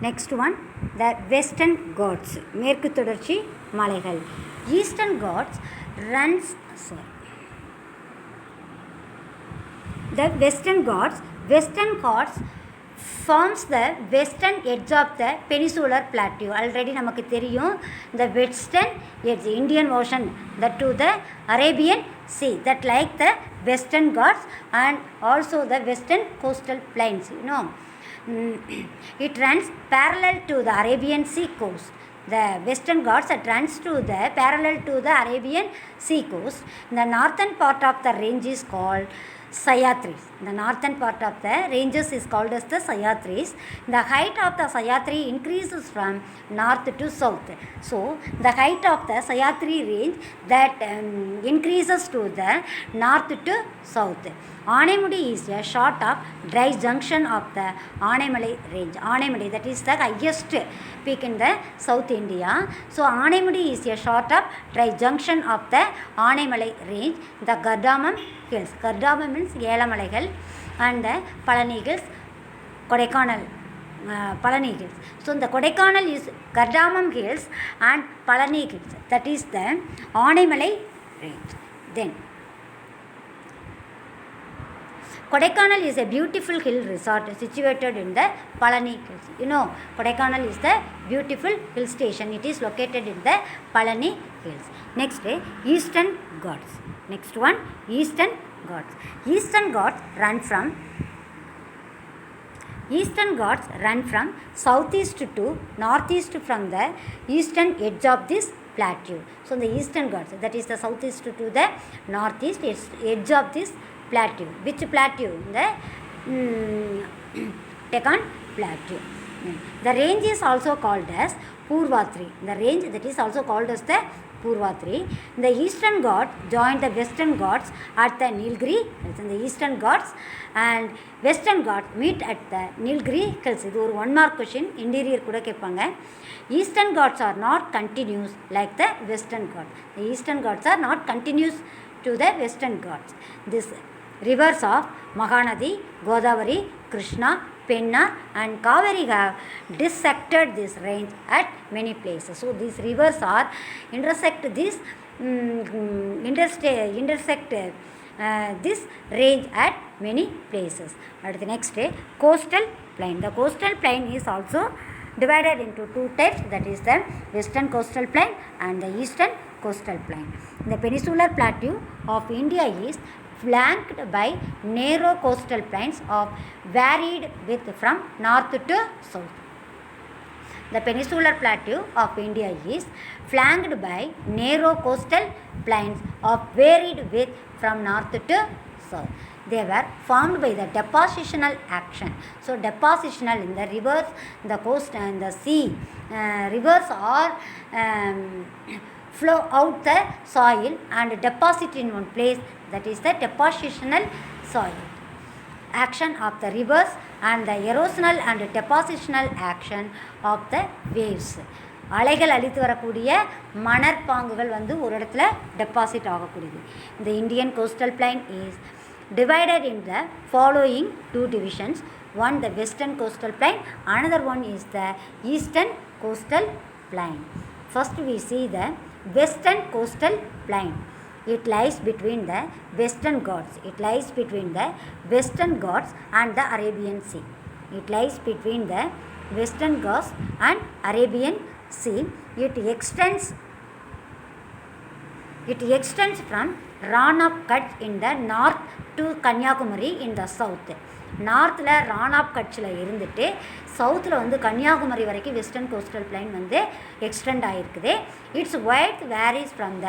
Next one, the Western Ghats, மேற்கு தொடர்ச்சி மலைகள். Eastern Ghats runs, the Western Ghats forms the western edge of the peninsular plateau. Already நமக்கு தெரியும், the western edge, Indian Ocean, that to the Arabian Sea, that like the Western Ghats and also the western coastal plains, you know. It runs parallel to the Arabian Sea coast. The Western Ghats runs to the parallel to the Arabian Sea coast. The northern part of the range is called Sahyadris. The northern part of the ranges is called as the Sahyadris. The height of the Sahyadri increases from north to south. So the height of the Sahyadri range that increases to the north to south. Aanemudi is a short of dry junction of the Aanemalai range. Aanemudi, that is the highest peak in the South India. So Aanemudi is a short of dry junction of the Aanemalai range. The Kardamam hills. Kardamam means Yelamalaigal and the Palani hills, Kodaikanal. Palani hills. So the Kodaikanal is Kardamam hills and Palani hills. That is the Aanemalai range. Then Kodaikanal is a beautiful hill resort situated in the Palani hills. You know, Kodaikanal is the beautiful hill station. It is located in the Palani hills. Next, Eastern Ghats. Next one, Eastern Ghats. Eastern Ghats run from southeast to northeast from the eastern edge of this plateau. So the Eastern Ghats, that is the southeast to the northeast edge of this plateau. Which plateau? The Deccan Plateau. The range is also called as Purvatri. The range that is also called as the Purvatri. The Eastern Ghats join the Western Ghats at the Nilgiri Hills. The Eastern Ghats and Western Ghats meet at the Nilgiri Hills. This is one mark question. Interior kuda keppanga. Eastern Ghats are not continuous like the Western Ghats. The Eastern Ghats are not continuous to the Western Ghats. This rivers of Mahanadi, Godavari, Krishna, Penna and Kaveri have dissected this range at many places. So these rivers are intersect this range at many places. At the next day, coastal plain. The coastal plain is also divided into two types, that is the Western coastal plain and the Eastern coastal plain. The peninsular plateau of India is flanked by narrow coastal plains of varied width from north to south. The peninsular plateau of India is flanked by narrow coastal plains of varied width from north to south. They were formed by the depositional action. So depositional in the rivers, the coast and the sea. Rivers are flow out the soil and deposit in one place, that is the depositional soil. Action of the rivers and the erosional and depositional action of the waves. அலைகள் அழித்து வரக்கூடிய மணற்பாங்குகள் வந்து ஒரு இடத்துல deposit ஆகக்கூடியது. இந்த Indian coastal plain is divided in the following two divisions. One, the Western coastal plain, another one is the Eastern coastal plain. First we see the Western coastal plain. It lies between the Western Ghats. It lies between the Western Ghats and the Arabian Sea. It lies between the Western Ghats and Arabian Sea. It extends from Rann of Kutch in the north to Kanyakumari in the south. நார்த்தில் Rann of கட்சில் இருந்துட்டு சவுத்தில் வந்து கன்னியாகுமரி வரைக்கும் western coastal plain வந்து extend ஆகிருக்குது. It's wide varies from the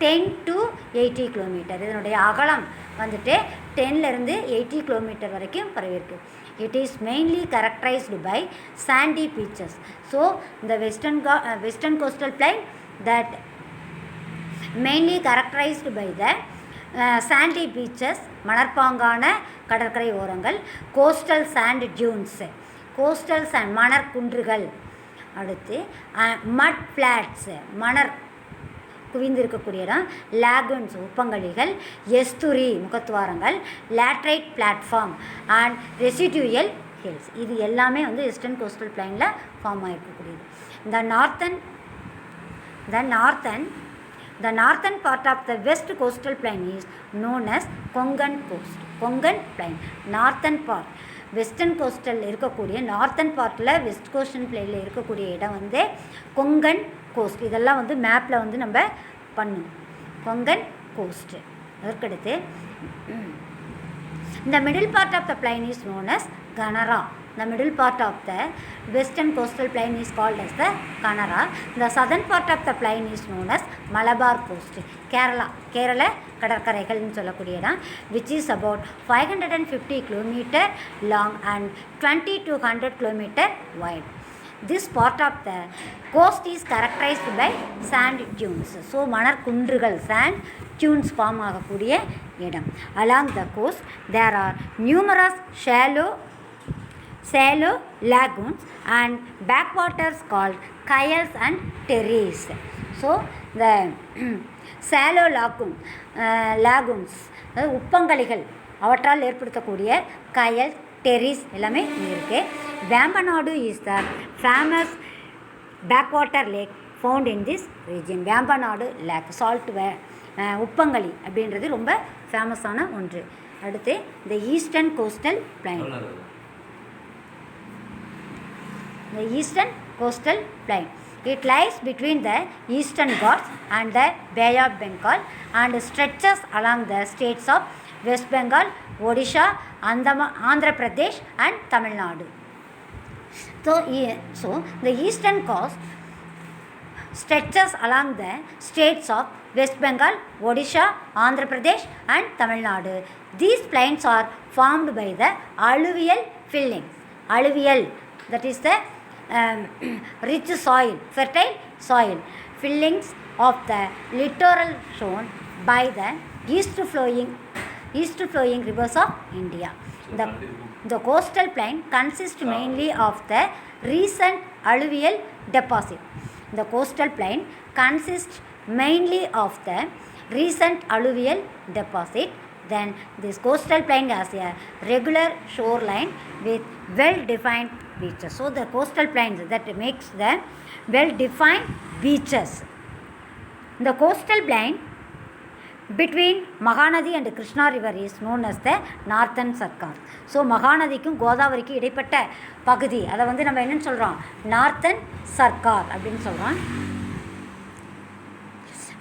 10 to 80 kilometre. இதனுடைய அகலம் வந்துட்டு 10லேருந்து 80 கிலோமீட்டர் வரைக்கும் பரவிருக்கு. It is mainly characterised by sandy beaches. So இந்த western coastal plain that mainly characterised by the sandy beaches, மணற்பாங்கான கடற்கரை ஓரங்கள், coastal sand dunes, coastal sand மணற்குன்றுகள், அடுத்து மட் ஃப்ளாட்ஸ் மணர் குவிந்திருக்கக்கூடிய இடம், லேகுன்ஸ் உப்பங்கழிகள், எஸ்துரி முகத்துவாரங்கள், laterite platform and residual hills. இது எல்லாமே வந்து ஈஸ்டர்ன் கோஸ்டல் பிளைனில் ஃபார்ம் ஆகிருக்கக்கூடியது. The northern part of the west coastal plain is known as Konkan coast. Konkan plain. Northern part. Western coastal இருக்கக்கூடிய நார்த்தன் பார்ட்டில் வெஸ்ட் கோஸ்டன் பிளேனில் இருக்கக்கூடிய இடம் வந்து கொங்கன் கோஸ்ட். இதெல்லாம் வந்து மேப்பில் வந்து நம்ம பண்ணணும். கொங்கன் கோஸ்ட்டு. அதற்கடுத்து the middle part of the plain is known as Kanara. The middle part of the western coastal plain is called as the Kanara. The southern part of the plain is known as Malabar coast. Kerala கடற்கரைகள்னு சொல்லக்கூடிய இடம், which is about 550 km long and 20 to 100 km wide. This part of the coast is characterized by sand dunes. So மணற்குன்றுகள் sand dunes form ஆகக்கூடிய இடம். Along the coast there are numerous shallow lagoons and backwaters called kayals and terraces. So the shallow lagoons உப்பங்கழிகள் அவற்றால் ஏற்படுத்தக்கூடிய கயல் டெரிஸ் எல்லாமே இருக்குது. Vembanad is the famous backwater lake found in this region. Vembanad lake salt உப்பங்கழி அப்படின்றது ரொம்ப ஃபேமஸான ஒன்று. அடுத்து the eastern coastal plain. The eastern coastal plain. It lies between the Eastern Ghats and the Bay of Bengal and stretches along the states of West Bengal, Odisha, Andhra Pradesh and Tamil Nadu. So the eastern coast stretches along the states of West Bengal, Odisha, Andhra Pradesh and Tamil Nadu. These plains are formed by the alluvial fillings. Alluvial, that is the rich soil, fertile soil fillings of the littoral shown by the east flowing rivers of India. The coastal plain consists mainly of the recent alluvial deposit. The coastal plain consists mainly of the recent alluvial deposit. Then this coastal plain has a regular shoreline with well-defined beaches. So the coastal plains that makes the well-defined beaches. The coastal plain between Mahanadi and Krishna river is known as the northern Sarkar. So மகாநதிக்கும் கோதாவரிக்கும் இடைப்பட்ட பகுதி அதை வந்து நம்ம என்னன்னு சொல்கிறோம், northern Sarkar அப்படின்னு சொல்கிறோம்.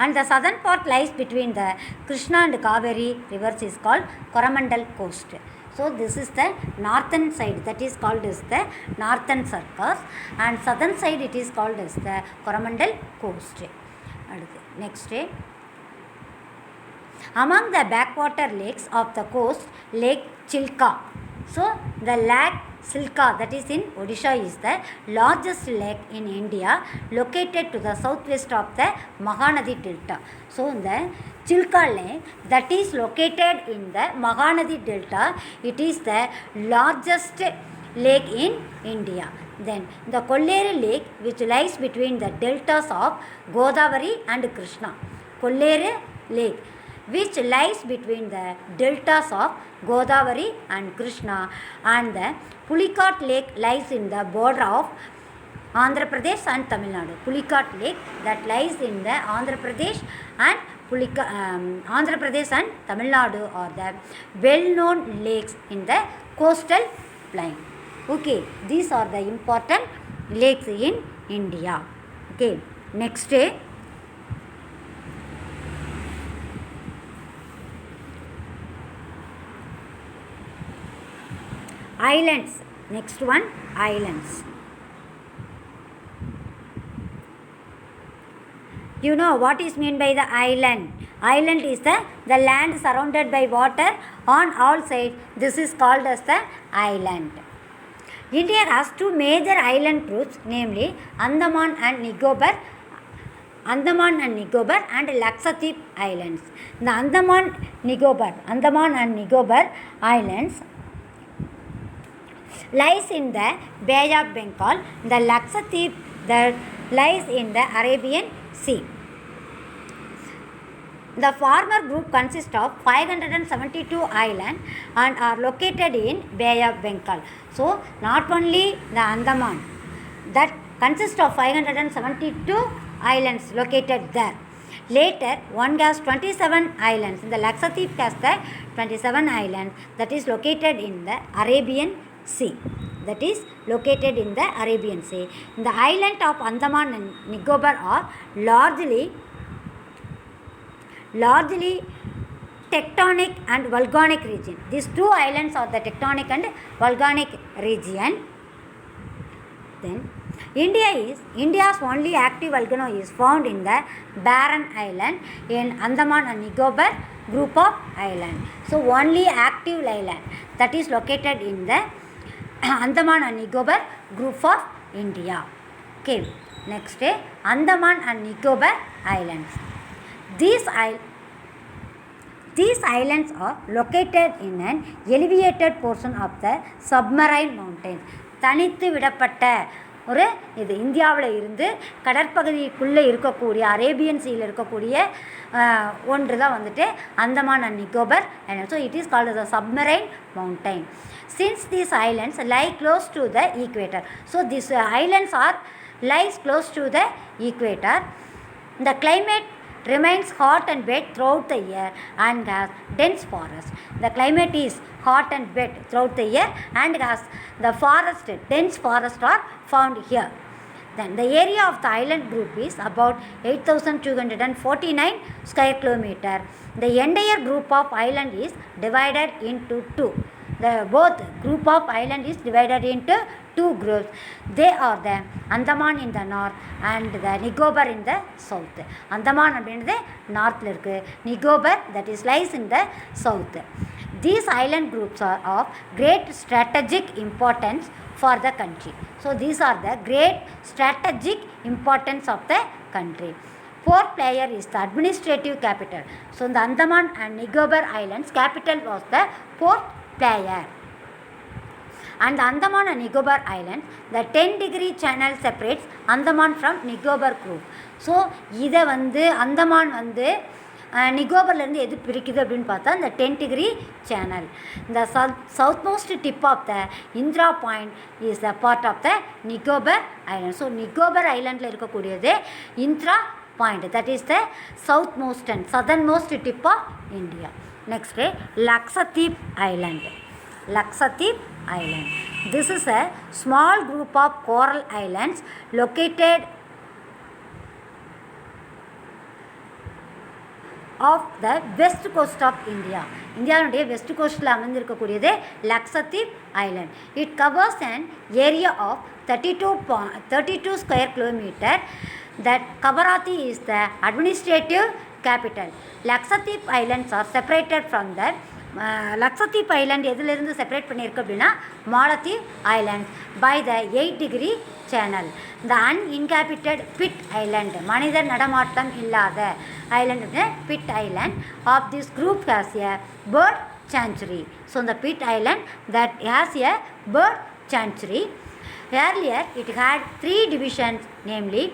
And the southern part lies between the Krishna and Kaveri rivers is called Coromandel coast. So this is the northern side, that is called as the northern circus, and southern side it is called as the Coromandel coast. Next, among the backwater lakes of the coast, Lake Chilka. So the Lake Chilka, that is in Odisha, is the largest lake in India, located to the southwest of the Mahanadi Delta. So the Chilka lake that is located in the Mahanadi Delta, it is the largest lake in India. Then the Kolleri lake, which lies between the deltas of Godavari and Krishna. Kolleri lake, which lies between the deltas of Godavari and Krishna, and the Pulicat lake lies in the border of Andhra Pradesh and Tamil Nadu. Pulicat lake that lies in the Andhra Pradesh and Andhra Pradesh and Tamil Nadu are the well-known lakes in the coastal plain. Okay, these are the important lakes in India. Okay, next islands. Next one, islands. You know what is meant by the island? Island is the land surrounded by water on all sides. This is called as the island. India has two major island groups, namely Andaman and Nicobar and Lakshadweep Islands. The Andaman and Nicobar Islands lies in the Bay of Bengal. The Lakshadweep that lies in the Arabian Sea. The former group consists of 572 islands and are located in Bay of Bengal. So, not only the Andaman that consists of 572 islands located there. Later, one has 27 islands. In the Lakshadweep has the 27 islands that is located in the Arabian Sea. That is located in the Arabian Sea. The island of Andaman and Nicobar are largely tectonic and volcanic region. These two islands are the tectonic and volcanic region. Then India's only active volcano is found in the Barren Island in Andaman and Nicobar group of islands. So only active island that is located in the Andaman and Nicobar group of India. Okay. Next, Andaman and Nicobar Islands. These islands are located in an elevated portion of the submarine mountains. தனித்து விடப்பட்ட ஒரு இது இந்தியாவில் இருந்து கடற்பகுதிக்குள்ளே இருக்கக்கூடிய Arabian சீயில் இருக்கக்கூடிய ஒன்று தான் வந்துட்டு Andaman and Nicobar Island. So it is called the submarine mountain. Since these islands lie close to the equator, so these islands are lies close to the equator, the climate remains hot and wet throughout the year and has dense forest. The climate is hot and wet throughout the year and has the forest, dense forest are found here. Then the area of the island group is about 8,249 square kilometer. The entire group of island is divided into two. The both group of island is divided into two groups. They are the Andaman in the north and the Nicobar in the south. Andaman அப்படின்றது நார்த்தில் இருக்குது, Nicobar that is lies in the south. These island groups are of great strategic importance for the country. So these are the great strategic importance of the country. Port Blair is the administrative capital. So the Andaman and Nicobar Islands capital was the Port Blair. And the Andaman and Nicobar Islands, the 10-degree channel separates Andaman from Nicobar group. So இதை வந்து அந்தமான் வந்து நிகோபர்லேருந்து எது பிரிக்குது அப்படின்னு பார்த்தா இந்த 10-degree channel. இந்த south most tip of the Indira point is the part of the Nicobar island. So Nicobar ஐலண்டில் இருக்கக்கூடியது Indira point, that is the south most and southern most tip of India. Next Lakshadweep island. Lakshadweep Island. This is a small group of coral islands located off the west coast of India. இந்தியாவுடைய west கோஸ்ட்டில் அமைந்திருக்கக்கூடியது Lakshadweep island. It covers an area of 32 square kilometer. That Kavaratti is the administrative capital. Lakshadweep Islands are separated from the Lakshadweep island எதிலிருந்து separate பண்ணியிருக்கு அப்படின்னா Maldive island by the 8-degree channel. The uninhabited Pitti island, மனிதர் நடமாட்டம் இல்லாத island Pitti island of this group has a bird sanctuary. So இந்த Pitti island that has a bird sanctuary. Earlier it had 3 divisions, namely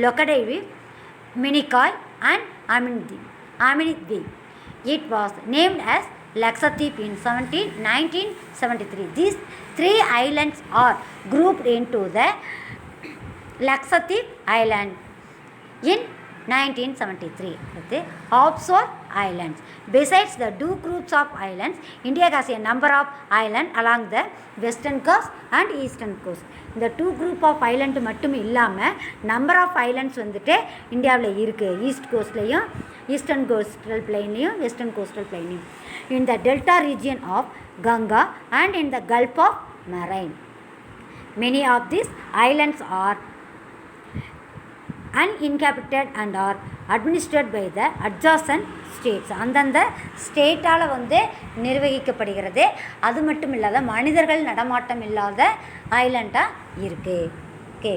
Lokadweep, Minicoy and Aminidweep. It was named as Lakshadweep in 1973. These 3 islands are grouped into the Lakshadweep Island in 1973. Okay. Offshore islands. Besides the 2 groups of islands, India has a number of islands along the western coast and eastern coast. இந்த 2 group of island மட்டும் இல்லாமல் number of islands வந்துட்டு இந்தியாவில் இருக்குது. East கோஸ்ட்லேயும் eastern coastal பிளைன்லேயும் western coastal பிளைன்லையும். In the delta region of Ganga and in the Gulf of Marine. Many of these islands are uninhabited and are administered by the adjacent states. அந்தந்த ஸ்டேட்டால் வந்து நிர்வகிக்கப்படுகிறது. அது மட்டும் இல்லாத மனிதர்கள் நடமாட்டம் இல்லாத ஐலண்டாக இருக்குது. ஓகே.